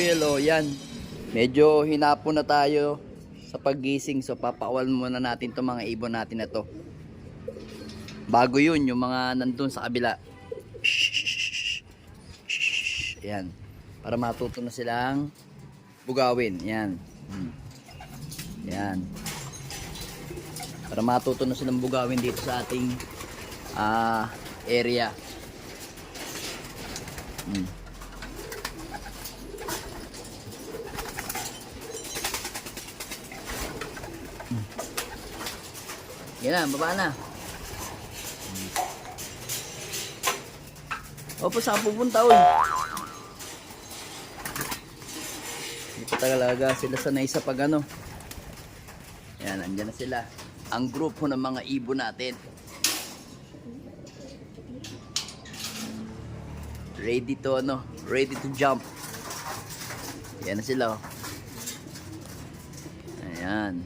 Abel, oh, yan. Medyo hinapon na tayo sa paggising. So, papaawal muna natin itong mga ibon natin na to. Bago yun, yung mga nandun sa kabila. Ayan. Para matuto na silang bugawin. Ayan. Ayan. Para matuto na silang bugawin dito sa ating area. Yan na, baba na. Opo, saan pupunta uy? Hindi pa talaga sila sanay sa pag ano. Yan, andyan na sila. Ang grupo ng mga ibon natin. Ready to ano, ready to jump. Yan na sila oh. Ayan.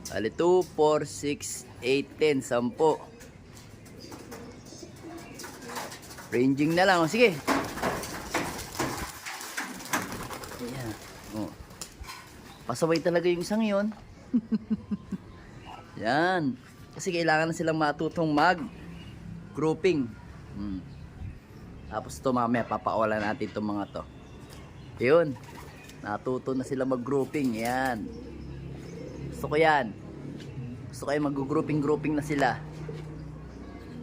Bali 2, 4, 6, 8, 10, 10. Ranging na lang oh, sige. Ayan. Oh. Pasaway talaga yung isang yon. Yan. Kasi kailangan na silang matutong mag grouping. Tapos ito mamaya papawalan natin itong mga to. Yun. Natuto na sila mag grouping. Yan. Gusto ko yan. Gusto ko yung mag-grouping na sila.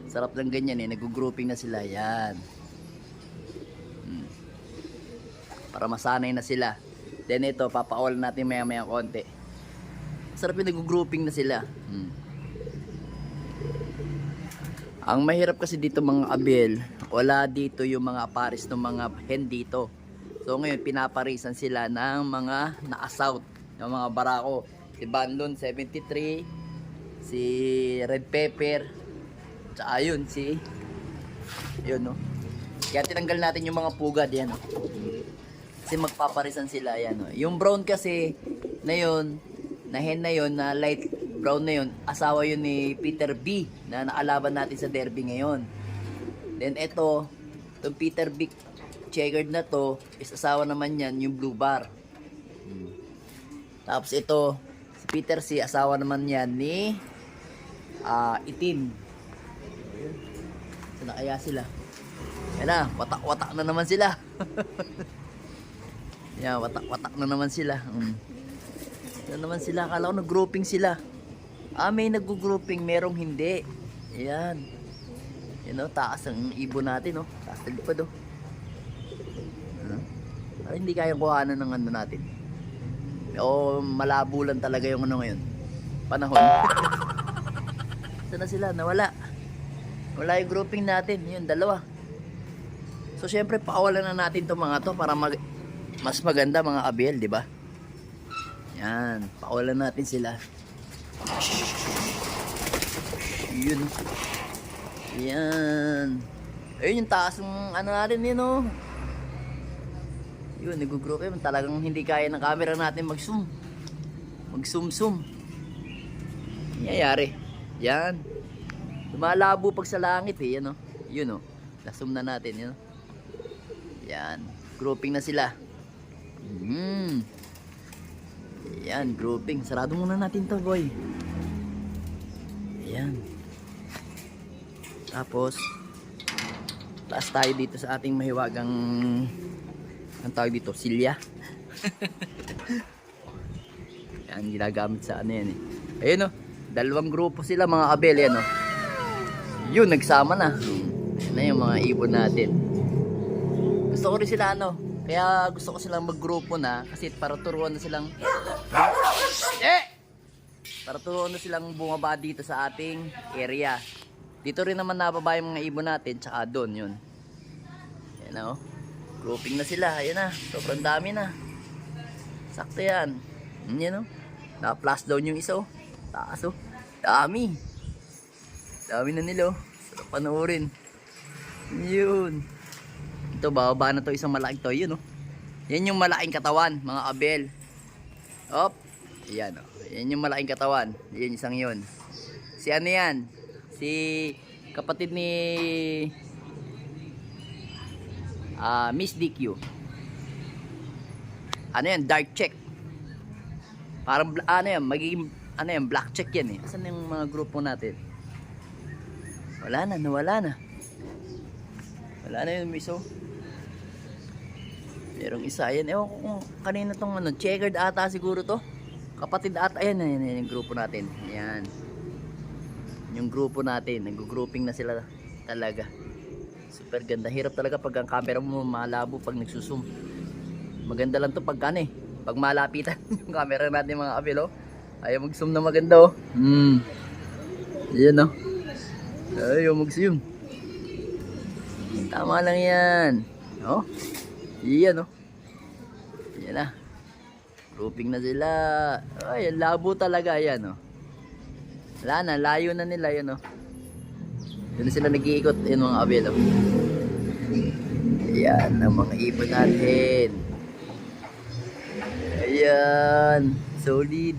Sarap lang ganyan eh. Nag-grouping na sila. Yan. Para masanay na sila. Then ito, papawalan natin maya-maya konti. Sarap yung nag-grouping na sila. Ang mahirap kasi dito mga abel, wala dito yung mga pares ng mga hen dito. So ngayon pinaparisan sila ng mga na-assault, ng mga barako. Si Banlon 73, si Red Pepper, tsaka yun si yun no. Kaya tinanggal natin yung mga pugad yan no. Kasi magpaparisan sila yan no. Yung brown kasi na yun, na hen na yun, na light brown na yun, asawa yun ni Peter B na naalaban natin sa derby ngayon. Then ito, itong Peter B checkered na to, is asawa naman yan yung blue bar. Tapos ito, si Peter C, asawa naman yan ni itim. Saan na kaya sila? Yan na, watak-watak na naman sila. Yan, watak-watak na naman sila. Yan naman sila, akala ko nag-grouping sila. May nag-grouping, merong hindi. Ayan. Yan o, taas ang ibon natin o. Taas na lipad o. Hindi kayang kuhanan ng ano natin. O malabo lang talaga yung ano ngayon. Panahon. Saan na sila? Nawala. Wala yung grouping natin. Yun, dalawa. So syempre, pakawalan na natin itong mga to para mas maganda mga abel, di ba? Yan, pakawalan natin sila. Yun. Yan. Ayun yung taas ng ano natin yun o. Yun, nag-group yun. Talagang hindi kaya ng camera natin mag-zoom. Mag-zoom-zoom. Nangyayari. Yan. Lumalabo pag sa langit eh. Yan o. Yun o. Na-zoom na natin. Yan o. Yan. Grouping na sila. Yan, grouping. Sarado muna natin to boy. Yan. Tapos taas tayo dito sa ating mahiwagang ang tawag dito, silya. Yan, ginagamit sa ano yan eh. Ayun o, dalawang grupo sila mga abel yan o. Yun, nagsama na. Yan na yung mga ibon natin. Gusto ko rin sila ano, kaya gusto ko silang maggrupo na kasi para turuan na silang para turuan na silang bumaba dito sa ating area. Dito rin naman nababa yung mga ibon natin, tsaka doon yun. Yan o. Grouping na sila. Ayan na. Sobrang dami na. Sakto yan. Yan o. Na-flash down yung isa o. Taas o. Dami. Dami na nila o. Sarap panoorin. Yun. Ito, bababa na to isang malaking to. Yun o. Yan yung malaking katawan, mga abel. Op. Yan o. Yan yung malaking katawan. Yan isang yun. Si ano yan? Si kapatid ni Miss DQ. ano yan, dark check. Parang ano yan, magiging ano yan, black check yan eh. Asan yung mga grupo natin? Wala na, nawala na. Wala na yun, miso. Merong isa, yan. Ewan ko kung kanina tong ano, checkered ata siguro to. Kapatid ata, ayan, yung grupo natin. Ayan. Yung grupo natin, nag-grouping na sila talaga. Super ganda. Hirap talaga pag ang camera mo malabo pag nagsusum. Maganda lang to pag ano eh. Pag malapitan yung camera natin mga kabil, oh. Ayaw mag-zoom na maganda, oh. Yan, oh. Ayaw mag-zoom. Tama lang yan. Oh. Yan, oh. Yan na. Grouping na sila. Ay, labo talaga yan, oh. Wala na, layo na nila yan, oh. Doon sila nag-iikot, yun mga kabil, oh. Yan ang mga ibon natin. Ayan, solid.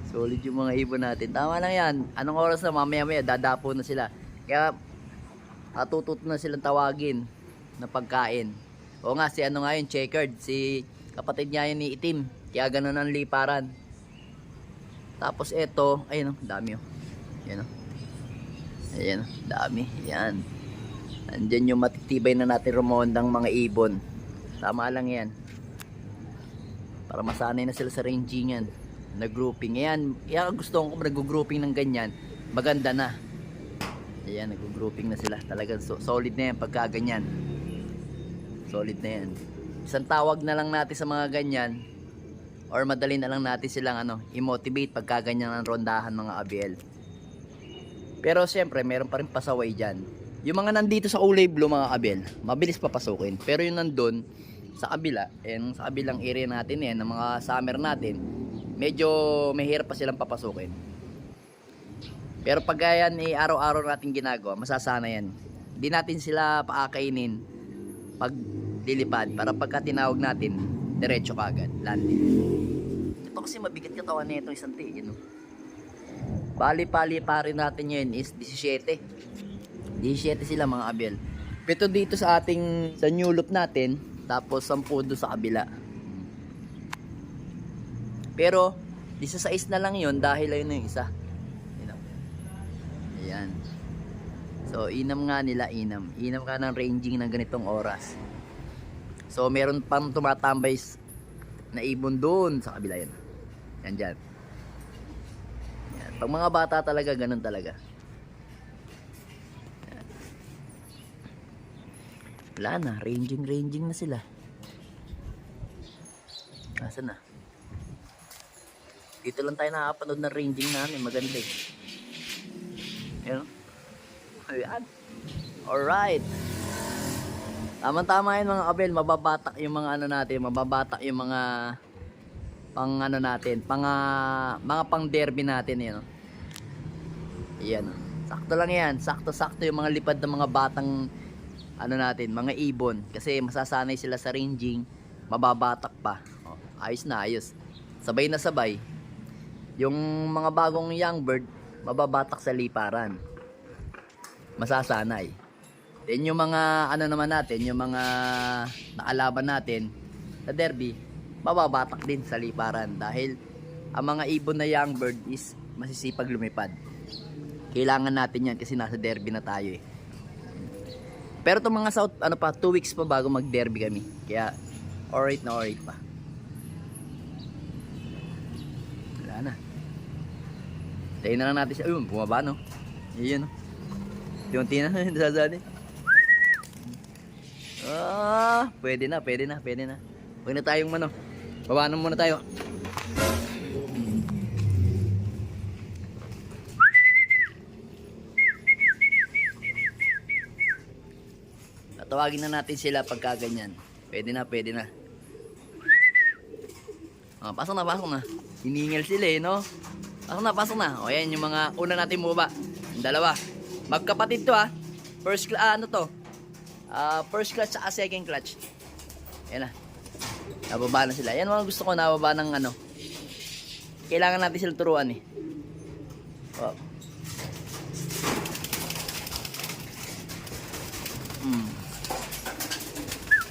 Solid yung mga ibon natin. Tama lang yan. Anong oras na mamaya-maya dadapo na sila. Kaya atututo na silang tawagin na pagkain. O nga, si ano nga yun, checkered. Si kapatid niya yun ni Itim. Kaya ganun ang liparan. Tapos eto, ayun o, dami o. Ayan o. Ayan o, dami. Ayan. Andyan yung matitibay na natin rumondang mga ibon. Tama lang yan. Para masanay na sila sa rangingan. Nag-grouping. Ayan, kaya gusto ko nag-grouping ng ganyan. Maganda na. Ayan, nag-grouping na sila. Talagang solid na yan pagka ganyan. Solid na yan. Isang tawag na lang natin sa mga ganyan. Or madali na lang natin silang i-motivate pagka ganyan ang rondahan mga ABL. Pero siyempre, meron pa rin pasaway dyan. Yung mga nandito sa kulay blue mga ABL, mabilis papasukin. Pero yung nandun, sa kabila, sa kabilang area natin yan, ng mga summer natin, medyo mahirap pa silang papasukin. Pero pag yan araw-araw natin ginagawa, masasana yan. Hindi natin sila paakainin pag lilipad para pagka tinawag natin, diretso kagad, landing. Ito kasi mabigat katawan na itong isang tigin. No? Pali-pali pa rin natin yun is 17. 17 sila mga abel. Pito dito sa ating sa new loop natin, tapos 10 doon sa kabila. Pero 16 na lang yun dahil ayun yung isa. Ayan. So inam nga nila, inam ka ng ranging ng ganitong oras. So meron pang tumatambay na ibon doon sa kabila yan. Yan dyan. Yan. Pag mga bata talaga, ganun talaga. Yan. Wala na, ranging na sila. Nasaan na? Dito lang tayo nakapanood ng ranging namin, maganda eh. Yan. Ayan. Alright. Tama-tama yun mga kabel, mababatak yung mga natin, mababatak yung mga pang natin, mga pang derby natin yan. Ayan. Sakto lang yan, sakto-sakto yung mga lipad ng mga batang natin, mga ibon. Kasi masasanay sila sa ranging, mababatak pa. O, ayos na, ayos. Sabay na sabay. Yung mga bagong young bird, mababatak sa liparan. Masasanay. Then yung mga naman natin, yung mga naalaban natin sa derby, mababatak din sa liparan dahil ang mga ibon na young bird is masisipag lumipad. Kailangan natin yan kasi nasa derby na tayo eh. Pero itong mga south, 2 weeks pa bago mag derby kami. Kaya alright na alright pa. Wala na. Tayo na lang natin siya. Ayun, bumaba no. Iyan no. Yung tina na sasali. Pwede na. Huwag na tayong baba na muna tayo. Tatawagin na natin sila pagka ganyan. Pwede na. Pasok na. Hiningil sila eh, no? Pasok na. O yan, yung mga una natin bumaba. Yung dalawa. Magkapatid to ha. First clutch at second clutch. Yan na. Nababa na sila. Yan mga gusto ko, nababa ng kailangan natin sila turuan eh. Oh.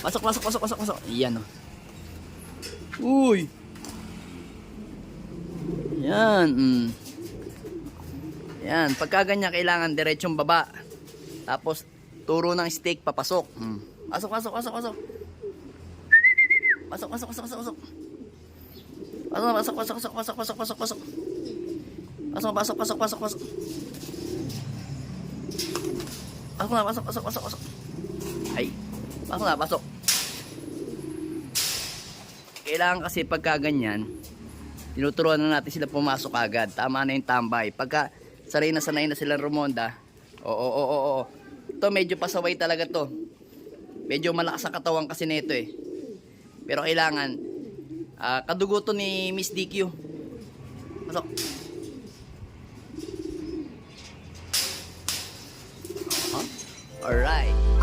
Pasok, pasok, pasok, pasok, pasok. Yan o. Uy. Yan. Yan. Pagka ganyan, kailangan diretsong baba. Tapos, turo ng stick, papasok. Pasok, pasok, pasok, pasok. Pasok, pasok, pasok, pasok, pasok. Pasok, pasok, pasok, pasok, pasok, pasok, pasok, pasok. Pasok, pasok, pasok, pasok, pasok. Pasok na, pasok, pasok, pasok, pasok. Ay, pasok na, pasok. Kailangan kasi pagka ganyan, tinuturuan na natin sila pumasok agad. Tama na yung tambay. Pagka sanay na sila rumonda, oo. Ito medyo pasaway talaga to. Medyo malakas ang katawan kasi nito eh. Pero kailangan, kadugo to ni Miss DQ. Pasok. Alright.